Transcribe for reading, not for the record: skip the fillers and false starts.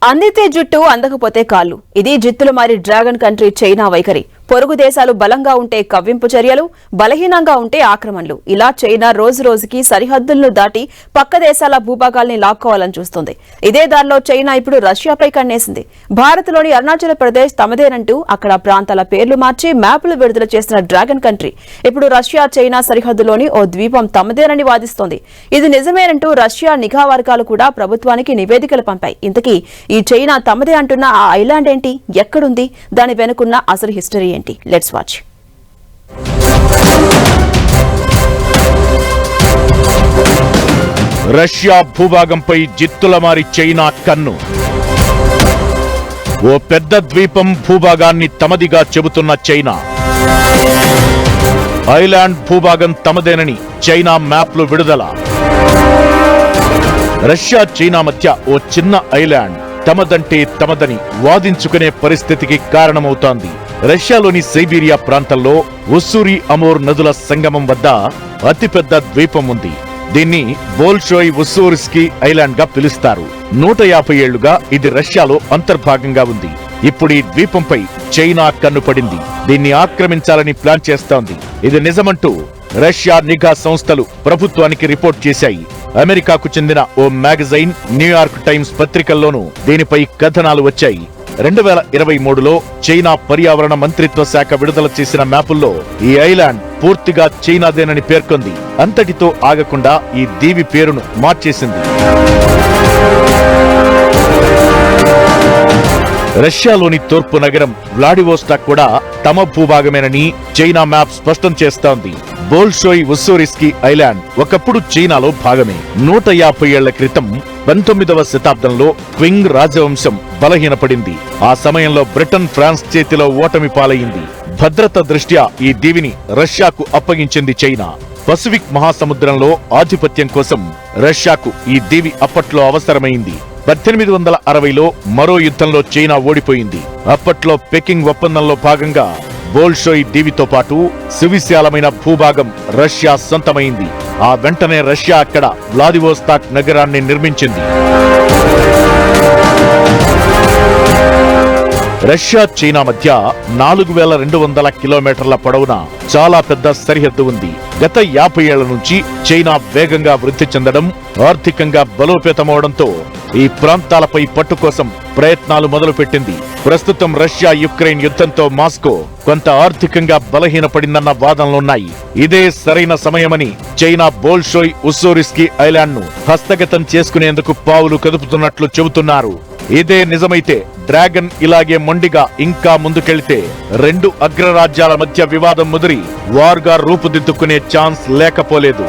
అందితే జుట్టు అందకపోతే కాళ్ళు. ఇది జిత్తులు మారి డ్రాగన్ కంట్రీ చైనా వైఖరి. పొరుగు దేశాలు బలంగా ఉంటే కవ్వింపు చర్యలు, బలహీనంగా ఉంటే ఆక్రమణలు. ఇలా చైనా రోజు రోజుకి సరిహద్దులను దాటి పక్క దేశాల భూభాగాల్ని లాక్కోవాలని చూస్తుంది. ఇదే దారిలో చైనా ఇప్పుడు రష్యాపై కన్నేసింది. భారత్లోని అరుణాచల్ ప్రదేశ్ తమదేనంటూ అక్కడ ప్రాంతాల పేర్లు మార్చి మ్యాపులు విడుదల చేసిన డ్రాగన్ కంట్రీ ఇప్పుడు రష్యా చైనా సరిహద్దులోని ఓ ద్వీపం తమదేనని వాదిస్తోంది. ఇది నిజమేనంటూ రష్యా నిఘా వర్గాలు కూడా ప్రభుత్వానికి నివేదికలు పంపాయి. ఇంతకీ ఈ చైనా తమదే అంటున్న ఆ ఐలాండ్ ఏంటి, ఎక్కడుంది, దాని వెనుకున్న అసలు హిస్టరీ ఏంటి? Let's watch. రష్యా భూభాగంపై జిత్తులమారి చైనా కన్ను. ఓ పెద్ద ద్వీపం భూభాగాన్ని తమదిగా చెబుతున్న చైనా. ఐలాండ్ భూభాగం తమదేనని చైనా మ్యాప్లు విడుదల. రష్యా చైనా మధ్య ఓ చిన్న ఐలాండ్ తమదంటే తమదని వాదించుకునే పరిస్థితికి కారణమవుతోంది. రష్యాలోని సైబీరియా ప్రాంతంలో ఉస్సూరి అమోర్ నదుల సంగమం వద్ద అతిపెద్ద ద్వీపం ఉంది. దీన్ని బోల్షోయ్ ఉస్సూరిస్కీ ఐలాండ్ గా పిలుస్తారు. 150 ఏళ్లుగా ఇది రష్యాలో అంతర్భాగంగా ఉంది. ఇప్పుడు ఈ ద్వీపంపై చైనా కన్నుపడింది. దీన్ని ఆక్రమించాలని ప్లాన్ చేస్తోంది. ఇది నిజమంటూ రష్యా నిఘా సంస్థలు ప్రభుత్వానికి రిపోర్ట్ చేశాయి. అమెరికాకు చెందిన ఓ మ్యాగజైన్, న్యూయార్క్ టైమ్స్ పత్రికల్లోనూ దీనిపై కథనాలు వచ్చాయి. 2023లో చైనా పర్యావరణ మంత్రిత్వ శాఖ విడుదల చేసిన మ్యాపుల్లో ఈ ఐలాండ్ పూర్తిగా చైనాదేనని పేర్కొంది. అంతటితో ఆగకుండా ఈ దీవి పేరును మార్చేసింది. రష్యాలోని తూర్పు నగరం వ్లాడివోస్టాక్ కూడా తమ భూభాగమేనని చైనా మ్యాప్ స్పష్టం చేస్తోంది. బోల్షోయ్ ఉస్సూరిస్కీ ఐలాండ్ ఒకప్పుడు చైనాలో భాగమే. 150 ఏళ్ల క్రితం 19వ శతాబ్దంలో క్వింగ్ రాజవంశం బలహీనపడింది. ఆ సమయంలో బ్రిటన్, ఫ్రాన్స్ చేతిలో ఓటమి పాలయ్యింది. భద్రత దృష్ట్యా ఈ దీవిని రష్యాకు అప్పగించింది చైనా. పసిఫిక్ మహాసముద్రంలో ఆధిపత్యం కోసం రష్యాకు ఈ దీవి అప్పట్లో అవసరమైంది. 1860లో మరో యుద్ధంలో చైనా ఓడిపోయింది. అప్పట్లో పెకింగ్ ఒప్పందంలో భాగంగా బోల్షోయ్ దీవితో పాటు సువిశాలమైన భూభాగం రష్యా సొంతమైంది. ఆ వెంటనే రష్యా అక్కడ వ్లాదివోస్తాక్ నగరాన్ని నిర్మించింది. రష్యా చైనా మధ్య 4200 కిలోమీటర్ల పొడవున చాలా పెద్ద సరిహద్దు ఉంది. గత 50 ఏళ్ల నుంచి చైనా వేగంగా వృద్ధి చెందడం, ఆర్థికంగా బలోపేతమవడంతో ఈ ప్రాంతాలపై పట్టు కోసం ప్రయత్నాలు మొదలుపెట్టింది. ప్రస్తుతం రష్యా యుక్రెయిన్ యుద్ధంతో మాస్కో కొంత ఆర్థికంగా బలహీనపడిందన్న వాదనలున్నాయి. ఇదే సరైన సమయమని చైనా బోల్షోయ్ ఉస్సూరిస్కీ ఐలాండ్ ను హస్తగతం చేసుకునేందుకు పావులు కదుపుతున్నట్లు చెబుతున్నారు. ఇదే నిజమైతే డ్రాగన్ ఇలాగే మొండిగా ఇంకా ముందుకెళ్తే 2 అగ్రరాజ్యాల మధ్య వివాదం ముదిరి వార్గా రూపుదిద్దుకునే ఛాన్స్ లేకపోలేదు.